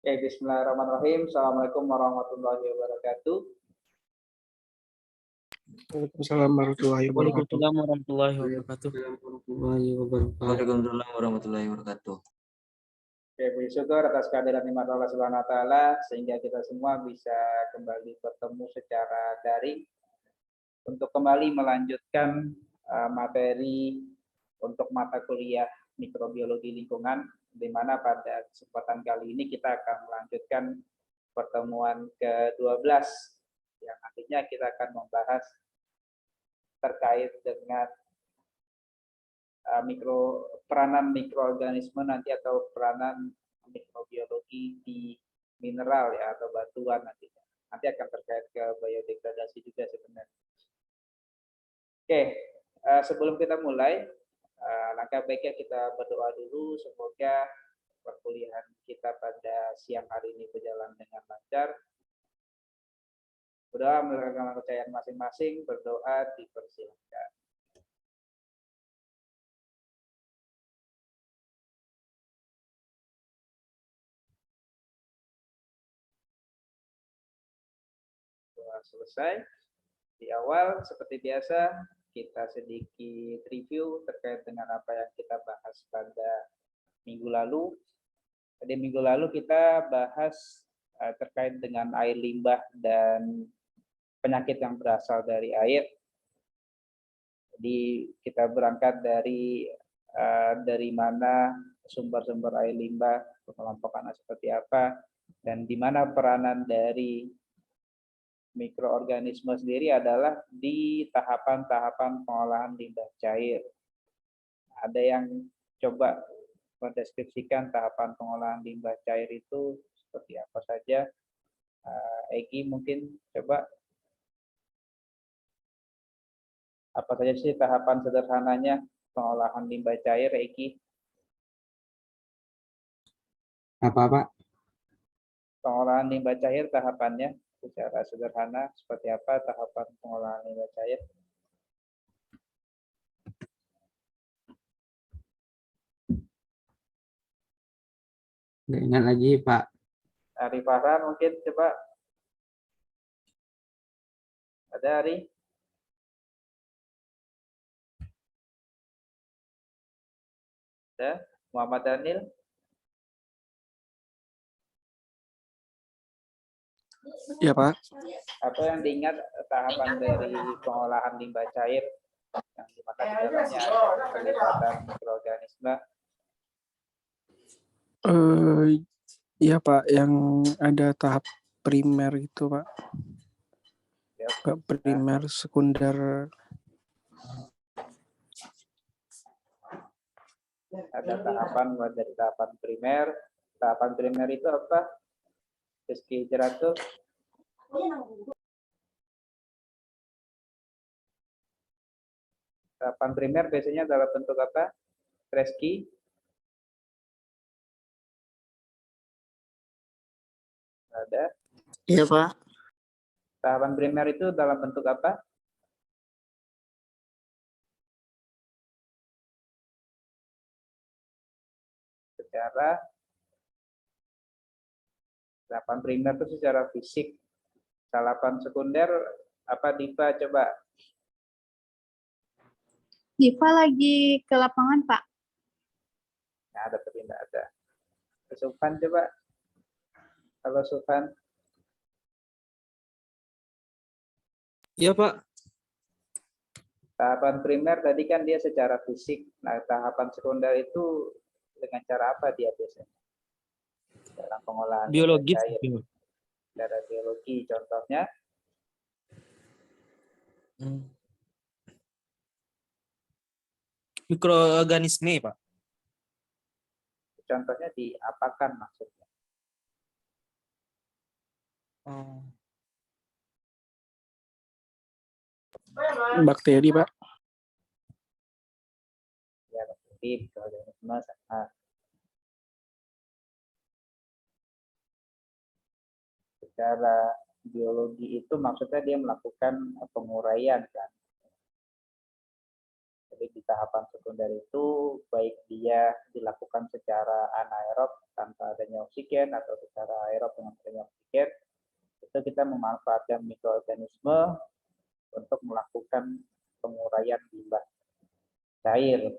Oke, bismillahirrahmanirrahim. Assalamualaikum warahmatullahi wabarakatuh. Waalaikumsalam warahmatullahi wabarakatuh. Waalaikumsalam warahmatullahi wabarakatuh. Waalaikumsalam warahmatullahi wabarakatuh. Oke, puji syukur atas kehadiran nikmat Allah Subhanahu wa taala sehingga kita semua bisa kembali bertemu secara daring untuk kembali melanjutkan materi untuk mata kuliah mikrobiologi lingkungan, di mana pada kesempatan kali ini kita akan melanjutkan pertemuan ke-12 yang nantinya kita akan membahas terkait dengan peranan mikroorganisme nanti atau peranan mikrobiologi di mineral ya atau batuan nantinya. Nanti akan terkait ke biodegradasi juga sebenarnya. Oke, sebelum kita mulai, langkah baiknya kita berdoa dulu semoga perkuliahan kita pada siang hari ini berjalan dengan lancar. Berdoa menurut kepercayaan masing-masing, berdoa dipersilakan. Doa selesai. Di awal seperti biasa kita sedikit review terkait dengan apa yang kita bahas pada minggu lalu. Pada minggu lalu kita bahas terkait dengan air limbah dan penyakit yang berasal dari air. Jadi kita berangkat dari mana sumber-sumber air limbah, pengelompokannya seperti apa, dan di mana peranan dari mikroorganisme sendiri adalah di tahapan-tahapan pengolahan limbah cair. Ada yang coba mendeskripsikan tahapan pengolahan limbah cair itu seperti apa saja. Egi mungkin coba apa saja sih tahapan sederhananya pengolahan limbah cair, Egi? Apa, Pak? Pengolahan limbah cair tahapannya secara sederhana seperti apa tahapan pengolahan limbah cair? Nggak ingat lagi, Pak. Ari Farhan mungkin coba. Ada Ari? Ada? Muhammad Daniel? Ya, Pak. Apa yang diingat tahapan dari pengolahan limbah cair yang dimana di dalamnya ada pelibatan mikroorganisme? Iya, Pak, yang ada tahap primer itu, Pak. Ya, Primer, sekunder. ada tahapan dari tahapan primer. Tahapan primer itu apa? Rizky Jeratul. Tahapan primer biasanya dalam bentuk apa? Rizky? Ada? Iya, Pak. Tahapan primer itu dalam bentuk apa? Tahapan primer itu secara fisik. Tahapan sekunder apa, Diva? Coba. Diva lagi ke lapangan, Pak. Nah, ada tapi tidak ada. Sufan coba. Halo Sufan. Iya, Pak. Tahapan primer tadi kan dia secara fisik. Nah, tahapan sekunder itu dengan cara apa dia biasanya? Dalam pengolahan Biologis. cair. Cara biologi contohnya. Mikroorganisme, Pak. Contohnya diapakan maksudnya? Bakteri, Pak. Ya, bakteri, mikroorganisme, sama. Secara biologi itu maksudnya dia melakukan penguraian kan. Jadi di tahapan sekunder itu baik dia dilakukan secara anaerob tanpa adanya oksigen atau secara aerob dengan adanya oksigen, itu kita memanfaatkan mikroorganisme untuk melakukan penguraian limbah cair.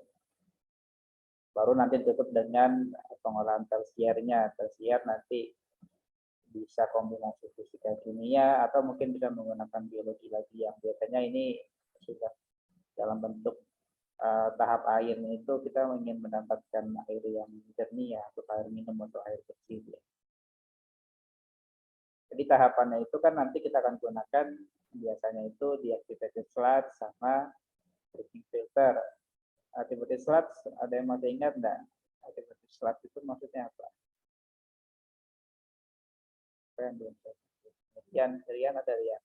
Baru nanti ditutup dengan pengolahan tersiernya. Tersier nanti bisa kombinasi fisika kimia atau mungkin bisa menggunakan biologi lagi, yang biasanya ini sudah dalam bentuk tahap airnya itu kita ingin mendapatkan air yang jernih ya, untuk air minum atau air bersih ya. Jadi tahapannya itu kan nanti kita akan gunakan biasanya itu deactivated sludge sama drinking filter. Activated sludge ada yang masih ingat enggak? Activated sludge itu maksudnya apa? Rian ada Rian?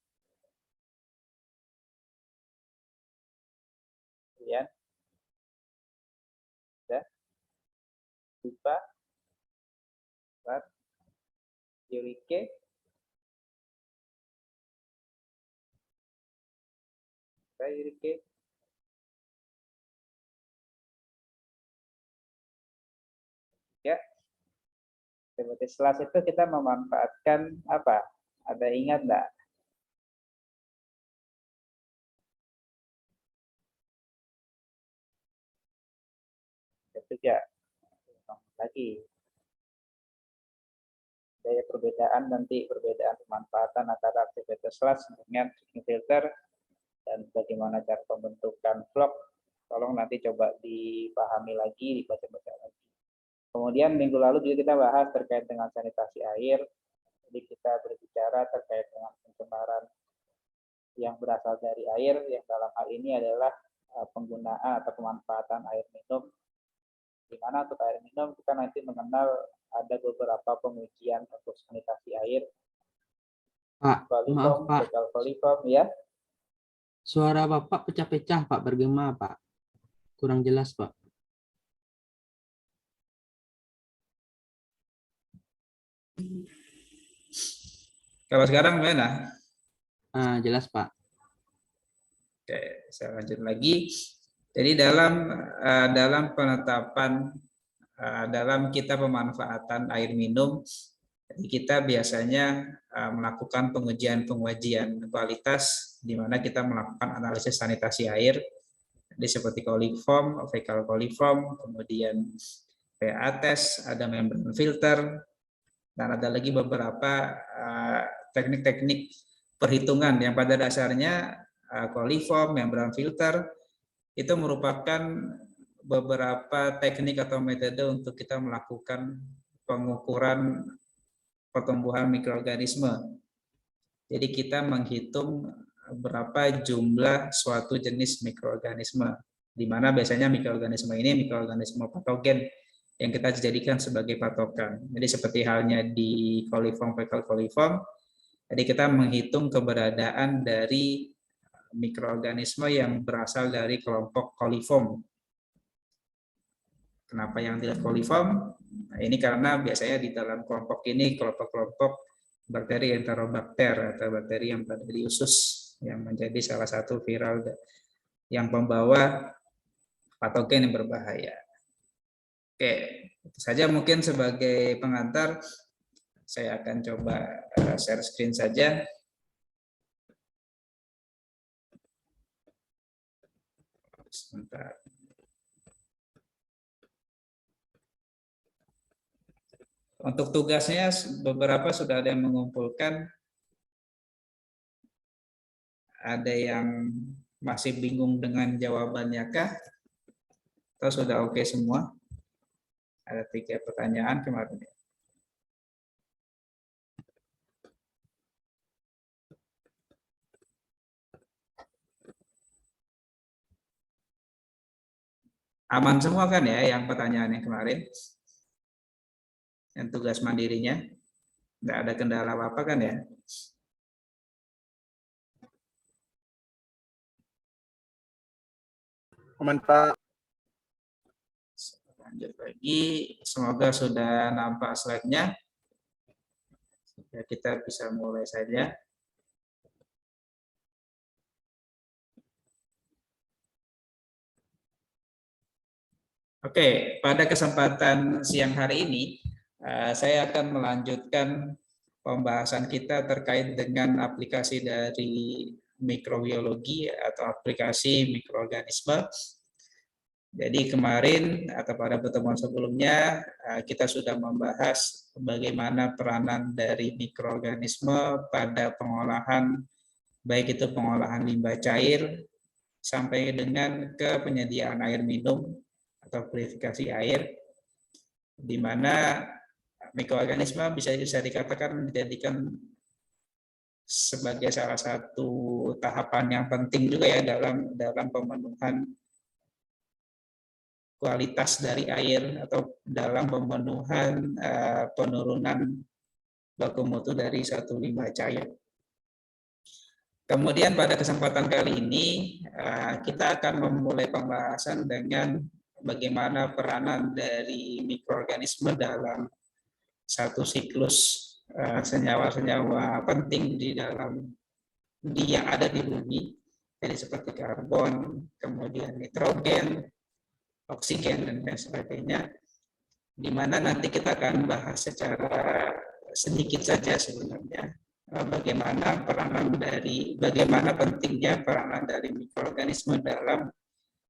Rian? Sudah? Lupa? Sludge? Yurike? Yurike? Ya. Seperti selas itu kita memanfaatkan apa? Ada ingat enggak? Ketiga. Lagi. Ada perbedaan nanti, perbedaan pemanfaatan antara activated sludge dengan drinking filter dan bagaimana cara pembentukan vlog. Tolong nanti coba dipahami lagi, dibaca-baca lagi. Kemudian minggu lalu juga kita bahas terkait dengan sanitasi air. Jadi kita berbicara terkait dengan pencemaran yang berasal dari air, yang dalam hal ini adalah penggunaan atau pemanfaatan air minum. Di mana untuk air minum kita nanti mengenal ada beberapa pengujian untuk sanitasi air. Pak, maaf Pak. Coliform, ya. Suara Bapak pecah-pecah Pak, bergema Pak. Kurang jelas Pak. Kalau sekarang gimana? Jelas Pak. Oke, saya lanjut lagi. Jadi dalam penetapan dalam kita pemanfaatan air minum, kita biasanya melakukan pengujian kualitas di mana kita melakukan analisis sanitasi air. Jadi seperti coliform, fecal coliform, kemudian pH test, ada membran filter, dan ada lagi beberapa teknik-teknik perhitungan yang pada dasarnya coliform, membran filter itu merupakan beberapa teknik atau metode untuk kita melakukan pengukuran pertumbuhan mikroorganisme. Jadi kita menghitung berapa jumlah suatu jenis mikroorganisme, di mana biasanya mikroorganisme ini mikroorganisme patogen yang kita jadikan sebagai patokan. Jadi seperti halnya di coliform, fecal coliform, jadi kita menghitung keberadaan dari mikroorganisme yang berasal dari kelompok coliform. Kenapa yang tidak coliform? Nah, ini karena biasanya di dalam kelompok ini kelompok-kelompok bakteri enterobakter atau bakteri yang berada di usus yang menjadi salah satu viral yang membawa patogen yang berbahaya. Oke, itu saja mungkin sebagai pengantar. Saya akan coba share screen saja. Sebentar. Untuk tugasnya beberapa sudah ada yang mengumpulkan, ada yang masih bingung dengan jawabannya kah? Atau sudah oke semua? Ada 3 pertanyaan kemarin. Aman semua kan ya yang pertanyaan yang kemarin? Yang tugas mandirinya? Nggak ada kendala apa-apa kan ya? Aman Pak. Lanjut lagi, semoga sudah nampak slide-nya. Kita bisa mulai saja. Oke, pada kesempatan siang hari ini, saya akan melanjutkan pembahasan kita terkait dengan aplikasi dari mikrobiologi atau aplikasi mikroorganisme. Jadi kemarin atau pada pertemuan sebelumnya, kita sudah membahas bagaimana peranan dari mikroorganisme pada pengolahan, baik itu pengolahan limbah cair, sampai dengan ke penyediaan air minum atau purifikasi air, di mana mikroorganisme bisa dikatakan dijadikan sebagai salah satu tahapan yang penting juga ya dalam pemenuhan kualitas dari air atau dalam pemenuhan penurunan baku mutu dari suatu limbah cair. Kemudian pada kesempatan kali ini kita akan memulai pembahasan dengan bagaimana peranan dari mikroorganisme dalam satu siklus senyawa-senyawa penting yang ada di bumi, jadi seperti karbon, kemudian nitrogen, oksigen, dan lain sebagainya, di mana nanti kita akan bahas secara sedikit saja sebenarnya bagaimana pentingnya peranan dari mikroorganisme dalam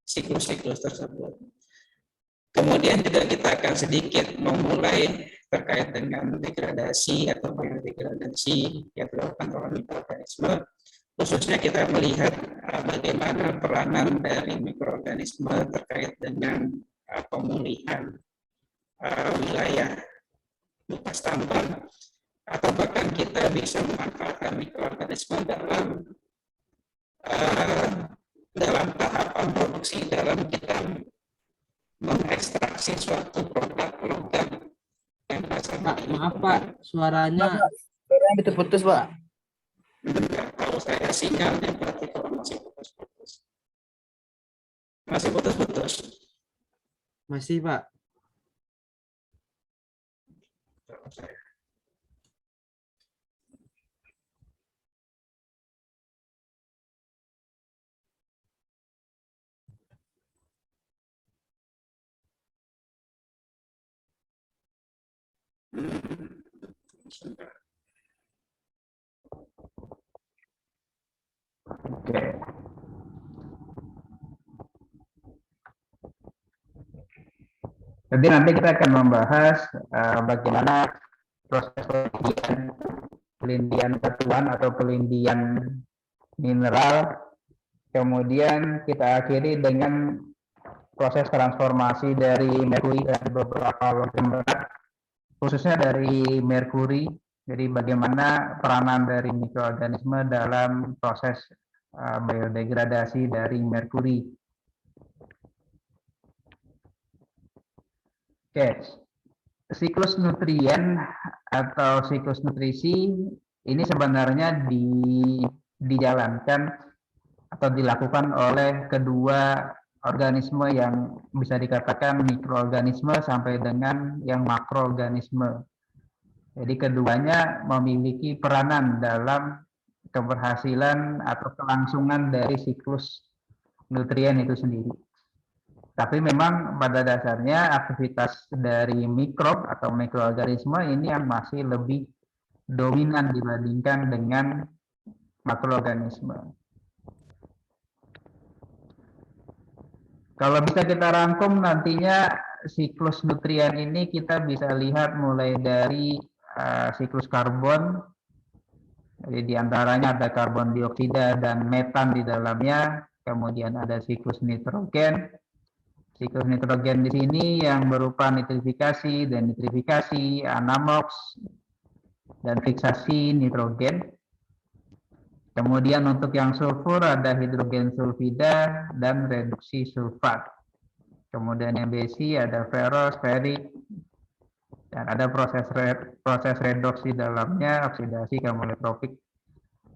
siklus-siklus tersebut. Kemudian juga kita akan sedikit memulai terkait dengan degradasi atau biodegradasi yang dilakukan oleh mikroorganisme. Khususnya kita melihat bagaimana peranan dari mikroorganisme terkait dengan pemulihan wilayah bekas tambang, atau bahkan kita bisa memanfaatkan mikroorganisme dalam tahapan produksi, dalam kita mengekstraksi suatu produk yang Pak, maaf Pak, suaranya Putus-putus, Pak. Kalau saya sinyalnya berarti kalau masih putus-putus. masih Pak. Oke. Jadi nanti kita akan membahas bagaimana proses pelindian batuan atau pelindian mineral, kemudian kita akhiri dengan proses transformasi dari merkuri dan beberapa logam berat, khususnya dari merkuri. Jadi bagaimana peranan dari mikroorganisme dalam proses biodegradasi dari merkuri. Oke, siklus nutrien atau siklus nutrisi ini sebenarnya dijalankan atau dilakukan oleh kedua organisme yang bisa dikatakan mikroorganisme sampai dengan yang makroorganisme. Jadi keduanya memiliki peranan dalam keberhasilan atau kelangsungan dari siklus nutrien itu sendiri. Tapi memang pada dasarnya aktivitas dari mikrob atau mikroorganisme ini yang masih lebih dominan dibandingkan dengan makroorganisme. Kalau bisa kita rangkum nantinya siklus nutrien ini kita bisa lihat mulai dari siklus karbon. Jadi diantaranya ada karbon dioksida dan metan di dalamnya. Kemudian ada siklus nitrogen. Siklus nitrogen di sini yang berupa nitrifikasi, denitrifikasi, anamoks, dan fiksasi nitrogen. Kemudian untuk yang sulfur ada hidrogen sulfida dan reduksi sulfat. Kemudian yang besi ada ferros, ferik, dan ada proses redoks di dalamnya, oksidasi kemoletrofik,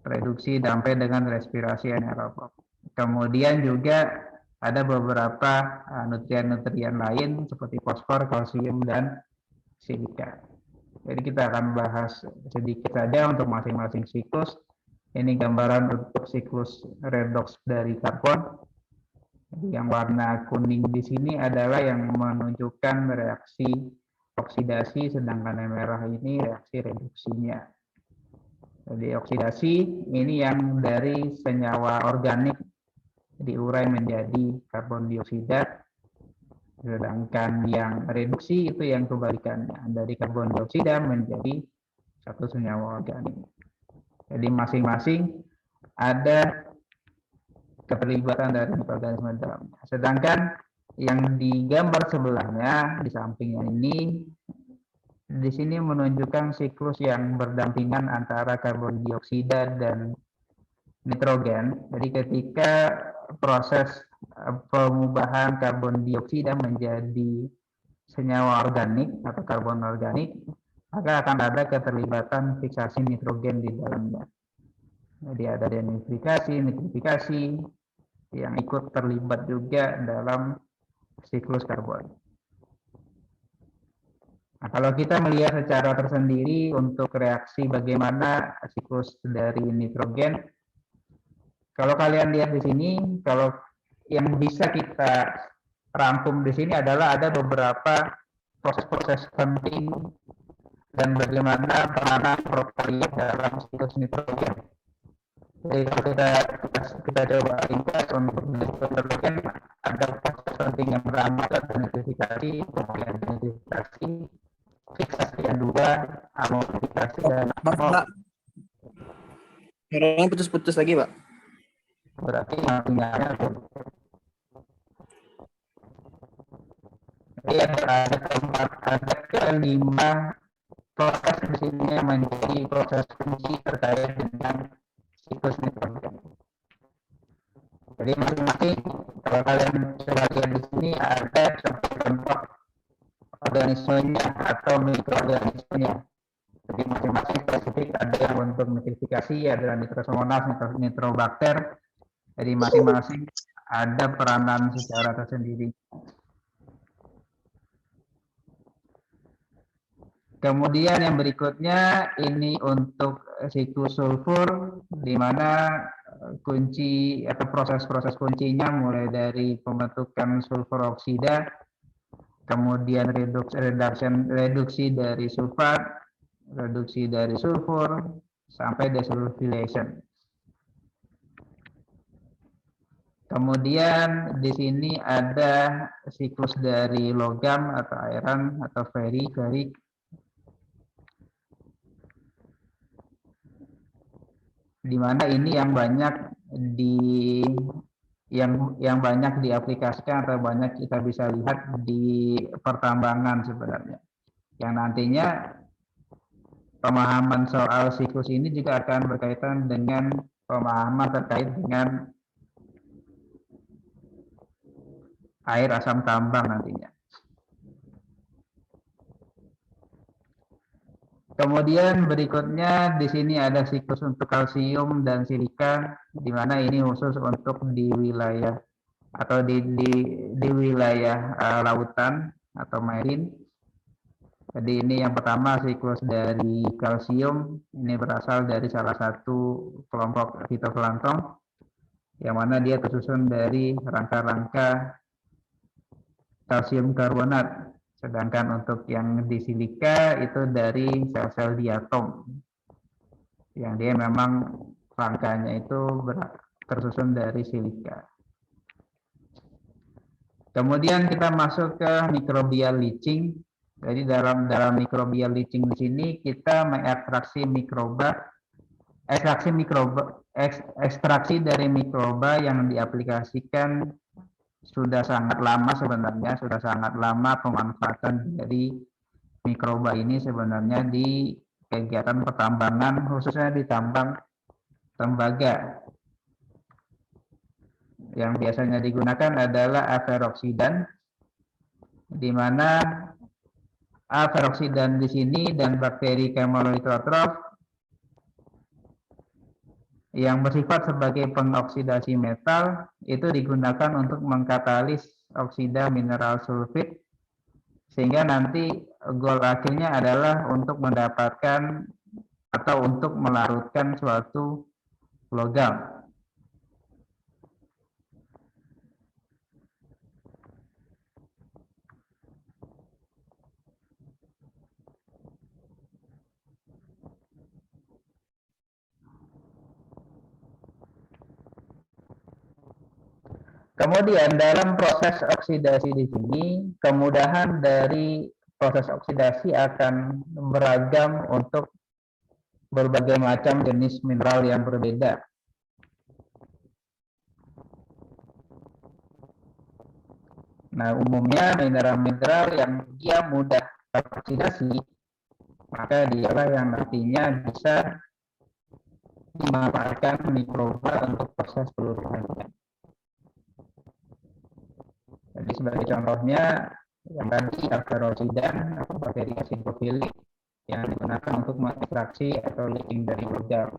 reduksi sampai dengan respirasi anaerob. Kemudian juga ada beberapa nutrien-nutrien lain seperti fosfor, kalsium, dan silika. Jadi kita akan bahas sedikit saja untuk masing-masing siklus. Ini gambaran untuk siklus redoks dari karbon. Jadi yang warna kuning di sini adalah yang menunjukkan reaksi oksidasi, sedangkan yang merah ini reaksi reduksinya. Jadi oksidasi ini yang dari senyawa organik diurai menjadi karbon dioksida, sedangkan yang reduksi itu yang kebalikannya, dari karbon dioksida menjadi satu senyawa organik. Jadi masing-masing ada keterlibatan dari mikroorganisme dalamnya. Sedangkan yang di gambar sebelahnya di sampingnya ini, di sini menunjukkan siklus yang berdampingan antara karbon dioksida dan nitrogen. Jadi ketika proses pengubahan karbon dioksida menjadi senyawa organik atau karbon organik, maka akan ada keterlibatan fiksasi nitrogen di dalamnya. Jadi ada nitrifikasi yang ikut terlibat juga dalam siklus karbon. Nah, kalau kita melihat secara tersendiri untuk reaksi bagaimana siklus dari nitrogen, kalau kalian lihat di sini, kalau yang bisa kita rangkum di sini adalah ada beberapa proses-proses penting dan bagaimana peranan prokaryotik dalam siklus nitrogen. Jadi kalau kita coba ringkas untuk nitrogen, ada proses penting yang pertama adalah nitrifikasi, kemudian nitrifikasi, fiksasi yang kedua, amonifikasi dan Suaranya putus-putus lagi, Pak. berarti sinyalnya ada kelima proses di sini yang menjadi proses kunci terkait dengan siklus nitrogen. Jadi masing-masing kalau kalian coba lihat di sini ada contoh organismenya atau mikroorganismenya. Jadi masing-masing spesifik, ada yang untuk nitrifikasi adalah nitrosomonas, nitrobakter. Jadi masing-masing ada peranan secara tersendiri. Kemudian yang berikutnya ini untuk siklus sulfur, di mana kunci atau proses-proses kuncinya mulai dari pembentukan sulfur oksida, kemudian reduksi dari sulfat, reduksi dari sulfur, sampai desulfilation. Kemudian di sini ada siklus dari logam atau iron atau ferric, di mana ini yang banyak yang banyak diaplikasikan atau banyak kita bisa lihat di pertambangan sebenarnya. Yang nantinya pemahaman soal siklus ini juga akan berkaitan dengan pemahaman terkait dengan air asam tambang nantinya. Kemudian berikutnya di sini ada siklus untuk kalsium dan silika, di mana ini khusus untuk di wilayah atau di wilayah lautan atau marine. Jadi ini yang pertama siklus dari kalsium, ini berasal dari salah satu kelompok fitoplankton, yang mana dia tersusun dari rangka-rangka kalsium karbonat. Sedangkan untuk yang di silika itu dari sel-sel diatom, yang dia memang rangkanya itu tersusun dari silika. Kemudian kita masuk ke microbial leaching. Jadi dalam microbial leaching di sini kita mengekstraksi ekstraksi dari mikroba yang diaplikasikan sudah sangat lama sebenarnya, sudah sangat lama pemanfaatan dari mikroba ini sebenarnya di kegiatan pertambangan, khususnya di tambang tembaga. Yang biasanya digunakan adalah aferoksidan, di mana aferoksidan di sini dan bakteri chemolithotrof yang bersifat sebagai pengoksidasi metal itu digunakan untuk mengkatalis oksida mineral sulfit, sehingga nanti goal akhirnya adalah untuk mendapatkan atau untuk melarutkan suatu logam. Kemudian dalam proses oksidasi di sini, kemudahan dari proses oksidasi akan beragam untuk berbagai macam jenis mineral yang berbeda. Nah, umumnya mineral-mineral yang dia mudah teroksidasi, maka dialah yang nantinya bisa dimanfaatkan mikroba untuk proses peluruhannya. Jadi sebagai contohnya, yang tadi aferosidan atau bakteri acidophilic yang digunakan untuk mengekstraksi atau leaching dari logam.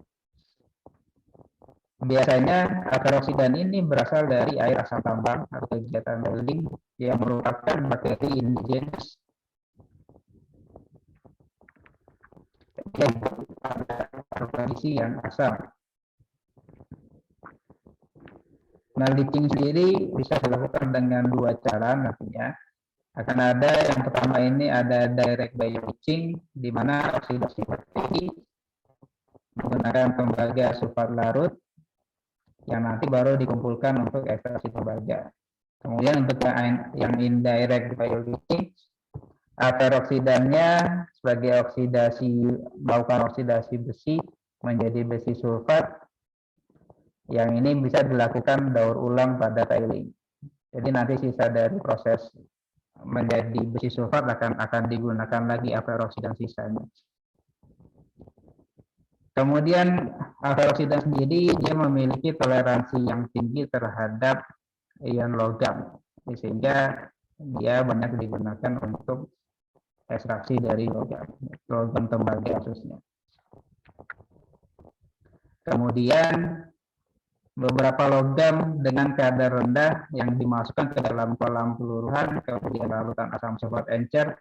Biasanya aferosidan ini berasal dari air asam tambang atau kegiatan drilling yang merupakan bakteri indigenous yang pada kondisi yang asam. Nah, leaching sendiri bisa dilakukan dengan dua cara nantinya. Akan ada yang pertama ini ada direct bioleaching, di mana oksidasi bakteri menggunakan tembaga sulfat larut yang nanti baru dikumpulkan untuk ekstraksi tembaga. Kemudian untuk yang indirect bioleaching, peroksidannya sebagai melakukan oksidasi besi menjadi besi sulfat, yang ini bisa dilakukan daur ulang pada tiling. Jadi nanti sisa dari proses menjadi besi sulfat akan digunakan lagi peroksidan sisanya. Kemudian peroksidan sendiri dia memiliki toleransi yang tinggi terhadap ion logam, sehingga dia banyak digunakan untuk ekstraksi dari logam tembaga khususnya. Kemudian beberapa logam dengan kadar rendah yang dimasukkan ke dalam kolam peluruhan, kemudian larutan asam sulfat encer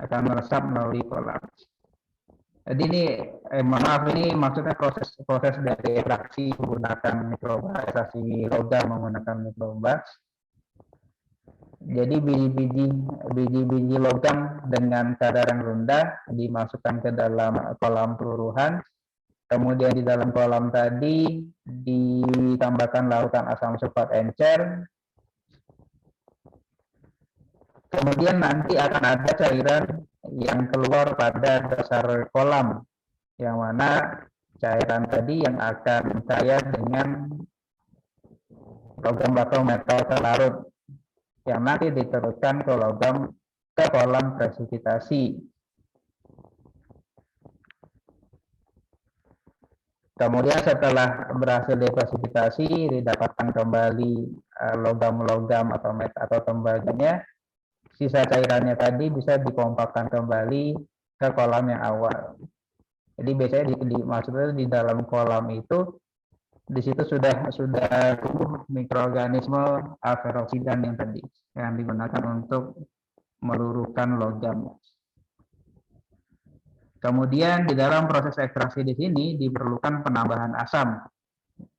akan meresap melalui kolam. Jadi ini, maaf, ini maksudnya proses dari ekstraksi menggunakan mikroba, ekstraksi logam menggunakan mikroba. Jadi biji-biji logam dengan kadar yang rendah dimasukkan ke dalam kolam peluruhan. Kemudian di dalam kolam tadi ditambahkan larutan asam sulfat encer. Kemudian nanti akan ada cairan yang keluar pada dasar kolam, yang mana cairan tadi yang akan kaya dengan logam atau metal terlarut, yang nanti diteruskan ke kolam presipitasi. Kemudian setelah berhasil dipresipitasi, didapatkan kembali logam-logam atau tembaganya. Sisa cairannya tadi bisa dipompakan kembali ke kolam yang awal. Jadi biasanya maksudnya di dalam kolam itu, di situ sudah tumbuh mikroorganisme aferoksidan yang tadi yang digunakan untuk meluruhkan logam. Kemudian di dalam proses ekstraksi di sini diperlukan penambahan asam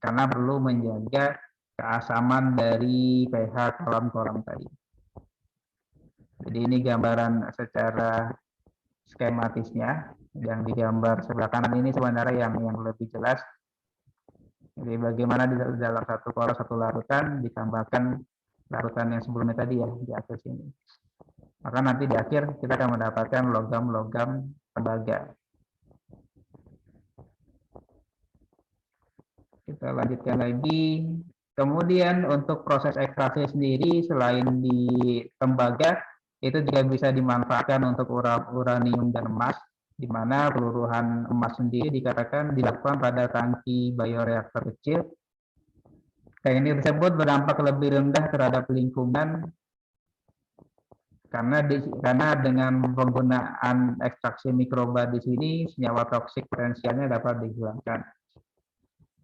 karena perlu menjaga keasaman dari pH kolam-kolam tadi. Jadi ini gambaran secara skematisnya, yang digambar sebelah kanan ini sebenarnya yang lebih jelas. Jadi bagaimana di dalam satu kolam satu larutan ditambahkan larutan yang sebelumnya tadi ya di akhir sini. Maka nanti di akhir kita akan mendapatkan logam-logam tembaga. Kita lanjutkan lagi. Kemudian untuk proses ekstraksi sendiri selain di tembaga, itu juga bisa dimanfaatkan untuk uranium dan emas, di mana peluruhan emas sendiri dikatakan dilakukan pada tangki bioreaktor kecil. Teknik tersebut berdampak lebih rendah terhadap lingkungan karena dengan penggunaan ekstraksi mikroba di sini senyawa toksik potensialnya dapat dihilangkan.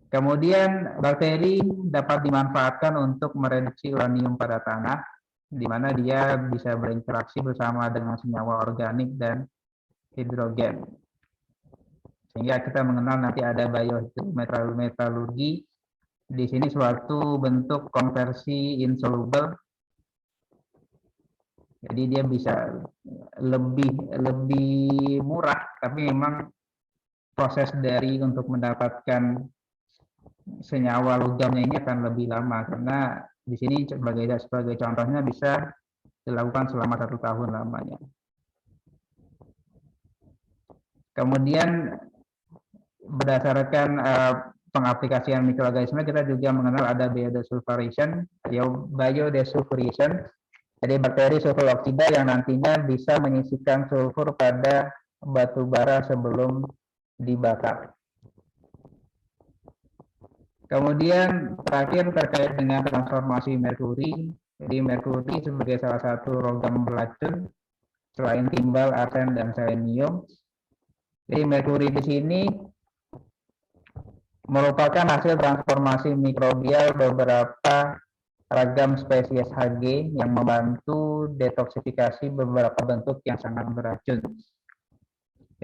Kemudian bakteri dapat dimanfaatkan untuk mereduksi uranium pada tanah, di mana dia bisa berinteraksi bersama dengan senyawa organik dan hidrogen. Sehingga kita mengenal nanti ada biometalurgi. Di sini suatu bentuk konversi insoluble. Jadi dia bisa lebih murah, tapi memang proses dari untuk mendapatkan senyawa logamnya ini akan lebih lama karena Di sini sebagai contohnya bisa dilakukan selama 1 tahun lamanya. Kemudian berdasarkan pengaplikasian mikroorganisme, kita juga mengenal ada biodesulfurization. Jadi bakteri sulfur oksida yang nantinya bisa menyisipkan sulfur pada batu bara sebelum dibakar. Kemudian terakhir terkait dengan transformasi merkuri. Jadi merkuri sebagai salah satu logam beracun selain timbal, arsen, dan selenium. Jadi merkuri di sini merupakan hasil transformasi mikrobial beberapa ragam spesies Hg yang membantu detoksifikasi beberapa bentuk yang sangat beracun.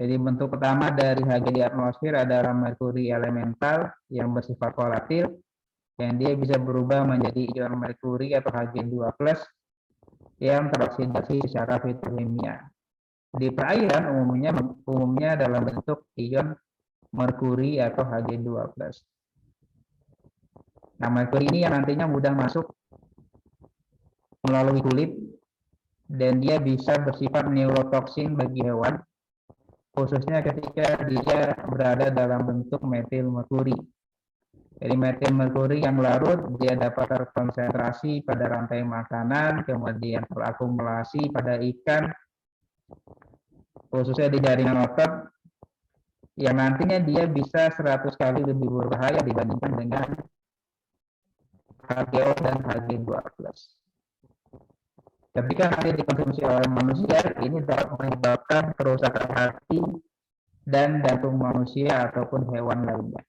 Jadi bentuk pertama dari Hg di atmosfer adalah merkuri elemental yang bersifat volatil, yang dia bisa berubah menjadi ion merkuri atau Hg2+ yang teroksidasi secara fitokimia. Di perairan umumnya dalam bentuk ion merkuri atau Hg2+. Nah, merkuri ini yang nantinya mudah masuk melalui kulit dan dia bisa bersifat neurotoksin bagi hewan, khususnya ketika dia berada dalam bentuk metil merkuri. Jadi metil merkuri yang larut dia dapat terkonsentrasi pada rantai makanan, kemudian terakumulasi pada ikan, khususnya di jaringan otot, yang nantinya dia bisa 100 kali lebih berbahaya dibandingkan dengan HGO dan Hg2+. Ketika nanti dikonsumsi oleh manusia, ini dapat menyebabkan kerusakan hati dan jantung manusia ataupun hewan lainnya.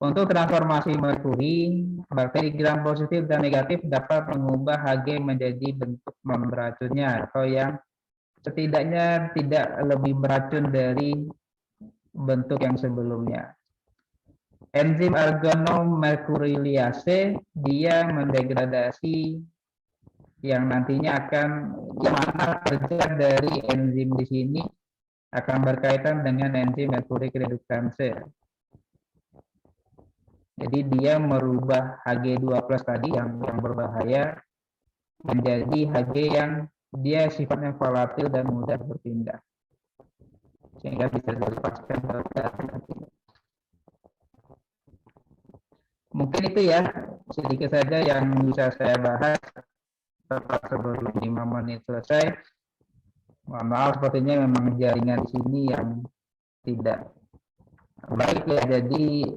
Untuk transformasi merkuri, bakteri gram positif dan negatif dapat mengubah Hg menjadi bentuk non-beracunnya atau yang setidaknya tidak lebih beracun dari bentuk yang sebelumnya. Enzim organomerkurilase dia mendegradasi yang nantinya yang mana kerja dari enzim di sini akan berkaitan dengan enzim merkuric reductase. Jadi dia merubah Hg2+ tadi yang berbahaya menjadi Hg yang dia sifatnya volatil dan mudah berpindah, sehingga bisa dilepaskan ke udara. Mungkin itu ya sedikit saja yang bisa saya bahas tepat sebelum 5 menit selesai. Mohon maaf, sepertinya memang jaringan di sini yang tidak baik ya, jadi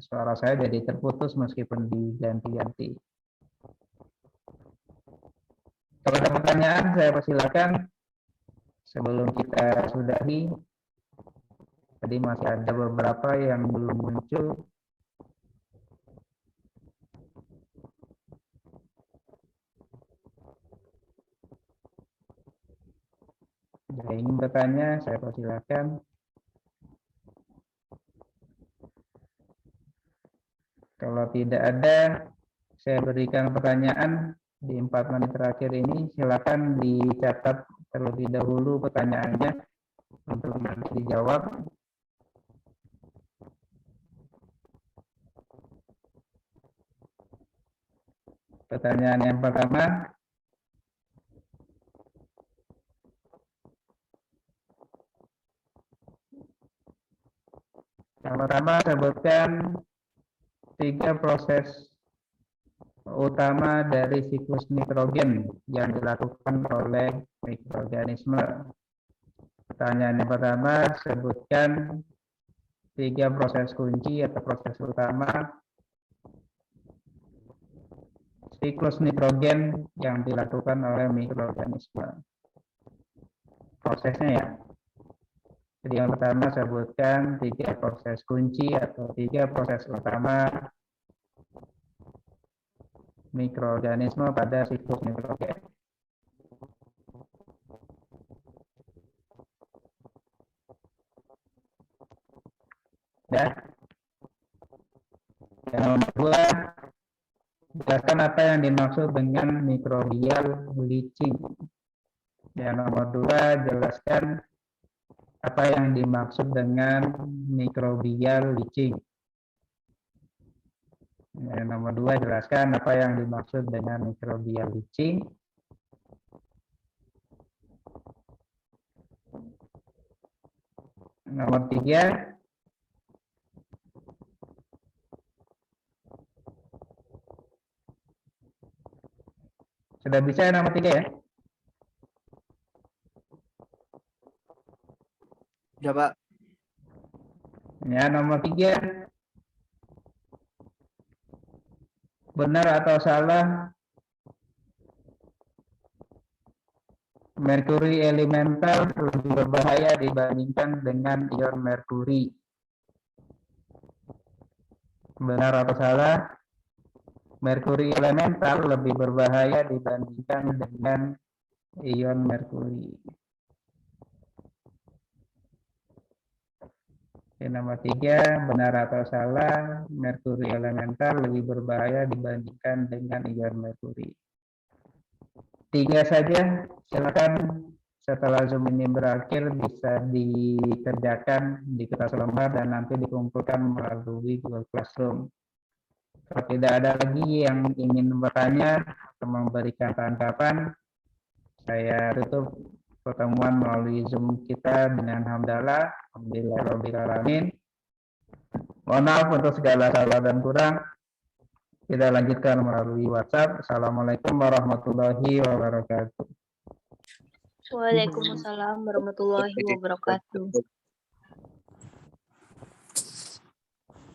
suara saya jadi terputus meskipun diganti-ganti. Kalau ada pertanyaan saya persilakan sebelum kita sudahi. Tadi masih ada beberapa yang belum muncul. Jika ingin bertanya, saya persilakan. Kalau tidak ada, saya berikan pertanyaan di 4 menit terakhir ini. Silakan dicatat terlebih dahulu pertanyaannya untuk nanti dijawab. Pertanyaan yang pertama. Yang pertama, sebutkan 3 proses utama dari siklus nitrogen yang dilakukan oleh mikroorganisme. Pertanyaan yang pertama, sebutkan 3 proses kunci atau proses utama siklus nitrogen yang dilakukan oleh mikroorganisme. Prosesnya ya. Jadi yang pertama sebutkan 3 proses kunci atau 3 proses utama mikroorganisme pada siklus nitrogen. Ya. Yang kedua, jelaskan apa yang dimaksud dengan microbial leaching. Yang nomor 2, jelaskan apa yang dimaksud dengan microbial leaching. Yang nomor 2, jelaskan apa yang dimaksud dengan microbial leaching. Nomor 3, sudah bisa nomor 3 ya? Udah, Pak. Ya, nomor 3, benar atau salah merkuri elemental lebih berbahaya dibandingkan dengan ion merkuri. Benar atau salah merkuri elemental lebih berbahaya dibandingkan dengan ion merkuri. Nomor 3, benar atau salah merkuri elemental lebih berbahaya dibandingkan dengan ion merkuri. 3 saja, silakan setelah Zoom ini berakhir bisa dikerjakan di kertas lembar dan nanti dikumpulkan melalui Google Classroom. Kalau tidak ada lagi yang ingin bertanya atau memberikan tanggapan, saya tutup pertemuan melalui Zoom kita dengan hamdalah. Alhamdulillahirabbil alamin. Mohon maaf untuk segala salah dan kurang. Kita lanjutkan melalui WhatsApp. Assalamualaikum warahmatullahi wabarakatuh. Waalaikumsalam warahmatullahi wabarakatuh.